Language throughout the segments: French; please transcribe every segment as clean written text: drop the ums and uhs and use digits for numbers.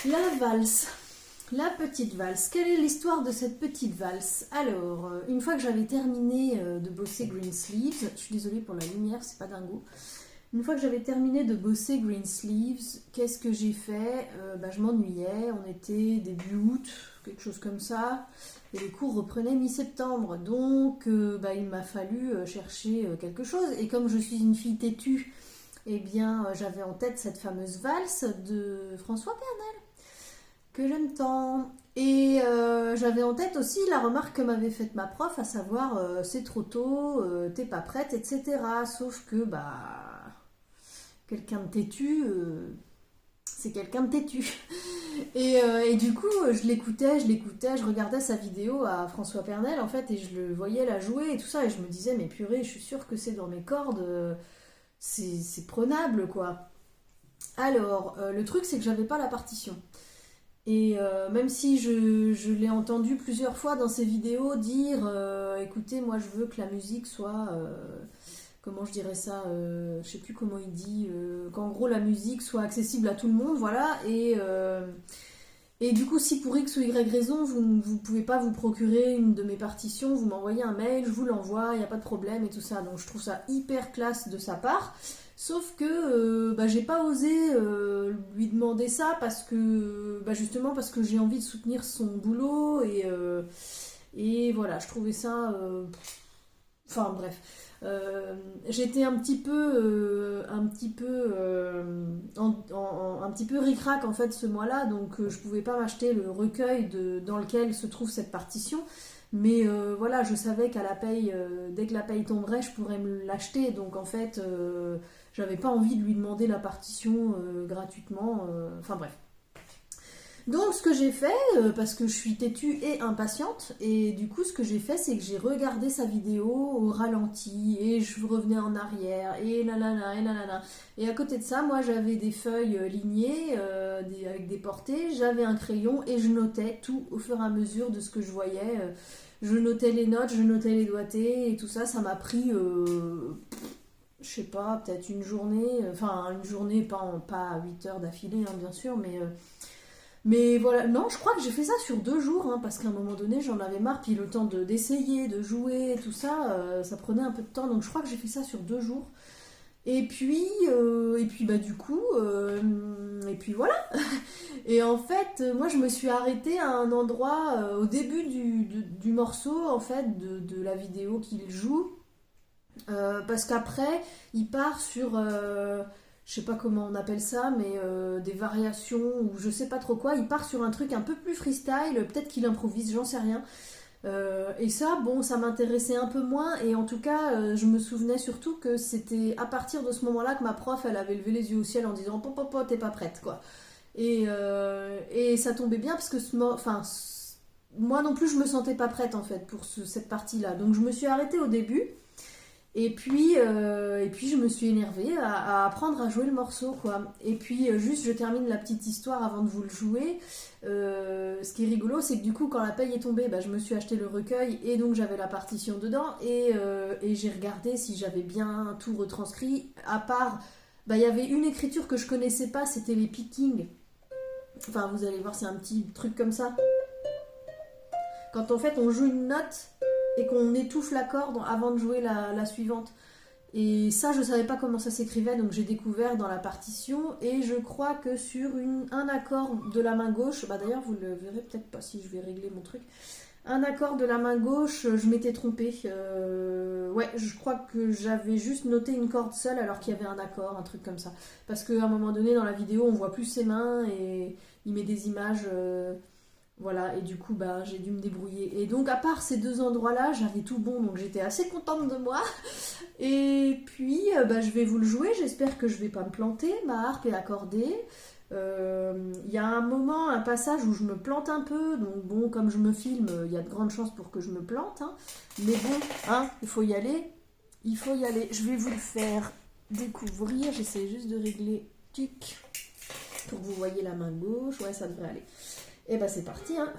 La valse. La petite valse. Quelle est l'histoire de cette petite valse? Alors, une fois que j'avais terminé de bosser Greensleeves, je suis désolée pour la lumière, c'est pas dingo. Une fois que j'avais terminé de bosser Greensleeves, qu'est-ce que j'ai fait? Je m'ennuyais, on était début août, quelque chose comme ça, et les cours reprenaient mi-septembre. Donc, il m'a fallu chercher quelque chose. Et comme je suis une fille têtue, eh bien, j'avais en tête cette fameuse valse de François Pernel, que j'aime tant. Et j'avais en tête aussi la remarque que m'avait faite ma prof, à savoir c'est trop tôt, t'es pas prête, etc. Sauf que quelqu'un de têtu, c'est quelqu'un de têtu. Et du coup, je regardais sa vidéo à François Pernel en fait, et je le voyais la jouer et tout ça, et je me disais, mais purée, je suis sûre que c'est dans mes cordes, c'est prenable quoi. Alors, le truc, c'est que j'avais pas la partition. Et même si je l'ai entendu plusieurs fois dans ses vidéos dire écoutez, moi je veux que la musique soit. Comment je dirais ça, je sais plus comment il dit, qu'en gros la musique soit accessible à tout le monde, voilà. Et du coup, si pour X ou Y raison, vous ne pouvez pas vous procurer une de mes partitions, vous m'envoyez un mail, je vous l'envoie, il n'y a pas de problème et tout ça. Donc je trouve ça hyper classe de sa part. Sauf que j'ai pas osé lui demander ça parce que justement parce que j'ai envie de soutenir son boulot et voilà, je trouvais ça enfin bref. J'étais un petit peu ric-rac en fait ce mois-là, donc je pouvais pas m'acheter le recueil dans lequel se trouve cette partition. Mais voilà, je savais qu'à la paye, dès que la paye tomberait, je pourrais me l'acheter. Donc en fait, j'avais pas envie de lui demander la partition gratuitement. Enfin bref. Donc ce que j'ai fait, parce que je suis têtue et impatiente, et du coup ce que j'ai fait c'est que j'ai regardé sa vidéo au ralenti, et je revenais en arrière, et nanana, et nanana. Et à côté de ça, moi j'avais des feuilles lignées, avec des portées, j'avais un crayon, et je notais tout au fur et à mesure de ce que je voyais. Je notais les notes, je notais les doigtés, et tout ça, ça m'a pris... je sais pas, peut-être une journée, enfin une journée, pas 8 heures d'affilée, hein, bien sûr, mais voilà, non, je crois que j'ai fait ça sur 2 jours, hein, parce qu'à un moment donné, j'en avais marre, puis le temps d'essayer, de jouer, tout ça, ça prenait un peu de temps, donc je crois que j'ai fait ça sur 2 jours. Et puis du coup, et puis voilà. Et en fait, moi, je me suis arrêtée à un endroit au début du morceau, en fait, de la vidéo qu'il joue, parce qu'après, il part sur je sais pas comment on appelle ça, mais des variations ou je sais pas trop quoi. Il part sur un truc un peu plus freestyle, peut-être qu'il improvise, j'en sais rien. Et ça, bon, ça m'intéressait un peu moins. Et en tout cas, je me souvenais surtout que c'était à partir de ce moment-là que ma prof, elle avait levé les yeux au ciel en disant pop, t'es pas prête, quoi. Et ça tombait bien parce que moi non plus, je me sentais pas prête en fait pour cette partie-là. Donc je me suis arrêtée au début. Et puis je me suis énervée à apprendre à jouer le morceau, quoi. Et puis juste, je termine la petite histoire avant de vous le jouer. Ce qui est rigolo, c'est que du coup, quand la paye est tombée, je me suis acheté le recueil et donc j'avais la partition dedans et j'ai regardé si j'avais bien tout retranscrit. À part, il y avait une écriture que je connaissais pas, c'était les pickings. Enfin, vous allez voir, c'est un petit truc comme ça. Quand en fait on joue une note et qu'on étouffe la corde avant de jouer la suivante. Et ça, je savais pas comment ça s'écrivait, donc j'ai découvert dans la partition. Et je crois que sur un accord de la main gauche, d'ailleurs vous le verrez peut-être pas si je vais régler mon truc. Un accord de la main gauche, je m'étais trompée. Ouais, je crois que j'avais juste noté une corde seule alors qu'il y avait un accord, un truc comme ça. Parce qu'à un moment donné dans la vidéo, on voit plus ses mains et il met des images. Voilà, et du coup, j'ai dû me débrouiller. Et donc, à part ces 2 endroits-là, j'avais tout bon, donc j'étais assez contente de moi. Et puis, je vais vous le jouer, j'espère que je vais pas me planter. Ma harpe est accordée. Il y a un moment, un passage où je me plante un peu, donc bon, comme je me filme, il y a de grandes chances pour que je me plante. Hein. Mais bon, hein, il faut y aller. Il faut y aller. Je vais vous le faire découvrir. J'essaie juste de régler, tic, pour que vous voyez la main gauche. Ouais, ça devrait aller. Et c'est parti, hein.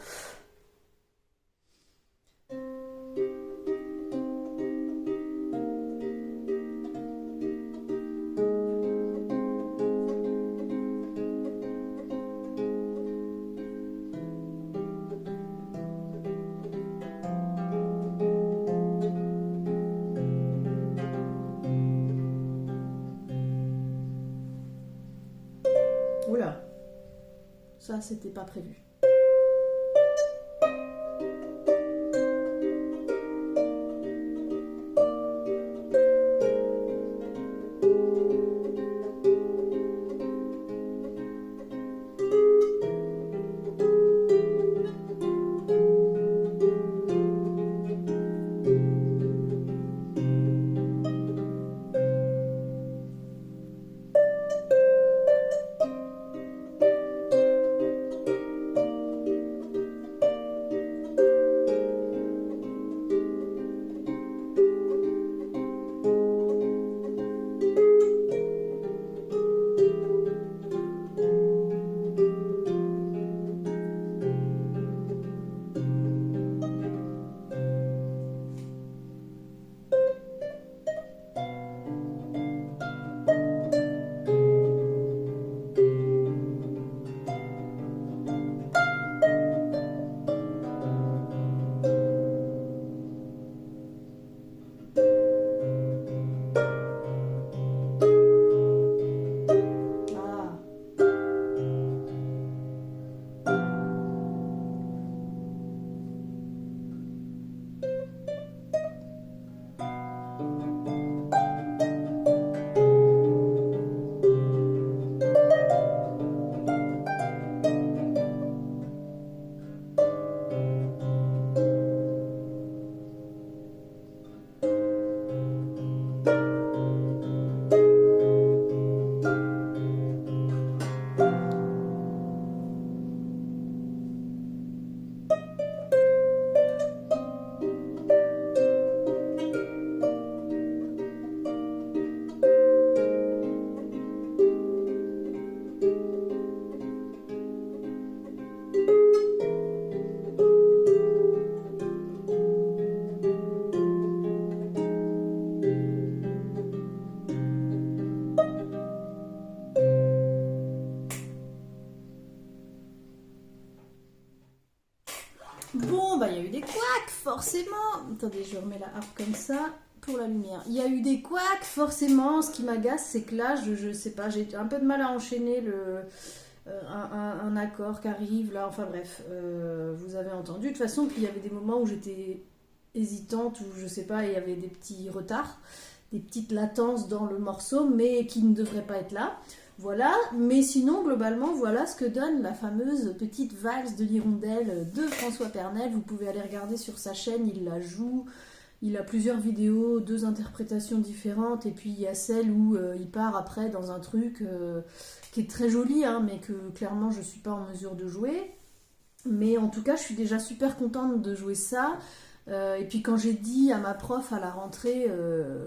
Oula, ça c'était pas prévu. Bon, bah il y a eu des couacs, forcément. Attendez, je remets la harpe comme ça pour la lumière. Il y a eu des couacs, forcément. Ce qui m'agace, c'est que là, je sais pas, j'ai un peu de mal à enchaîner un accord qui arrive là. Enfin bref, vous avez entendu. De toute façon, qu'il y avait des moments où j'étais hésitante, ou je sais pas, il y avait des petits retards, des petites latences dans le morceau, mais qui ne devraient pas être là. Voilà, mais sinon, globalement, voilà ce que donne la fameuse petite valse de l'hirondelle de François Pernel. Vous pouvez aller regarder sur sa chaîne, il la joue. Il a plusieurs vidéos, 2 interprétations différentes, et puis il y a celle où il part après dans un truc qui est très joli, hein, mais que clairement je ne suis pas en mesure de jouer. Mais en tout cas, je suis déjà super contente de jouer ça. Et puis quand j'ai dit à ma prof à la rentrée,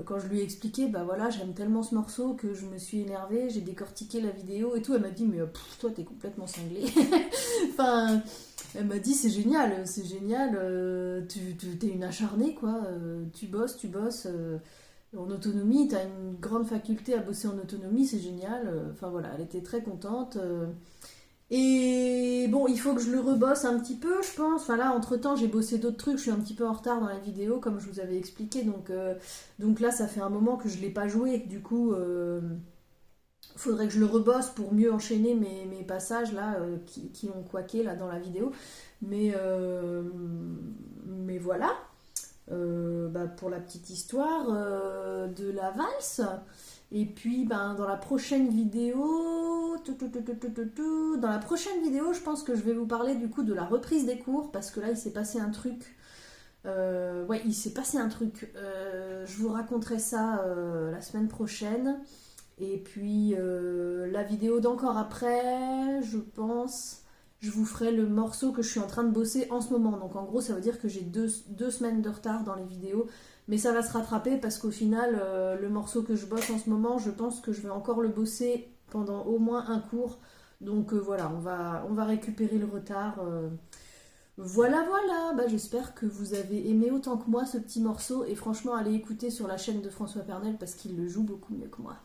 quand je lui ai expliqué, bah voilà, j'aime tellement ce morceau que je me suis énervée, j'ai décortiqué la vidéo et tout, elle m'a dit mais toi t'es complètement cinglée. Enfin, elle m'a dit c'est génial, t'es une acharnée quoi, tu bosses, en autonomie, t'as une grande faculté à bosser en autonomie, c'est génial. Enfin voilà, elle était très contente. Et bon, il faut que je le rebosse un petit peu, je pense. Enfin là, entre-temps, j'ai bossé d'autres trucs, je suis un petit peu en retard dans la vidéo, comme je vous avais expliqué. Donc là, ça fait un moment que je ne l'ai pas joué. Du coup, faudrait que je le rebosse pour mieux enchaîner mes passages là qui ont couaqué là dans la vidéo. Mais voilà. Bah, pour la petite histoire de la valse. Et puis dans la prochaine vidéo, je pense que je vais vous parler du coup de la reprise des cours, parce que là il s'est passé un truc. Il s'est passé un truc. Je vous raconterai ça la semaine prochaine. Et puis la vidéo d'encore après, je pense, je vous ferai le morceau que je suis en train de bosser en ce moment. Donc en gros, ça veut dire que j'ai deux semaines de retard dans les vidéos. Mais ça va se rattraper parce qu'au final, le morceau que je bosse en ce moment, je pense que je vais encore le bosser pendant au moins un cours. Donc voilà, on va récupérer le retard. Voilà. Bah, j'espère que vous avez aimé autant que moi ce petit morceau. Et franchement, allez écouter sur la chaîne de François Pernel parce qu'il le joue beaucoup mieux que moi.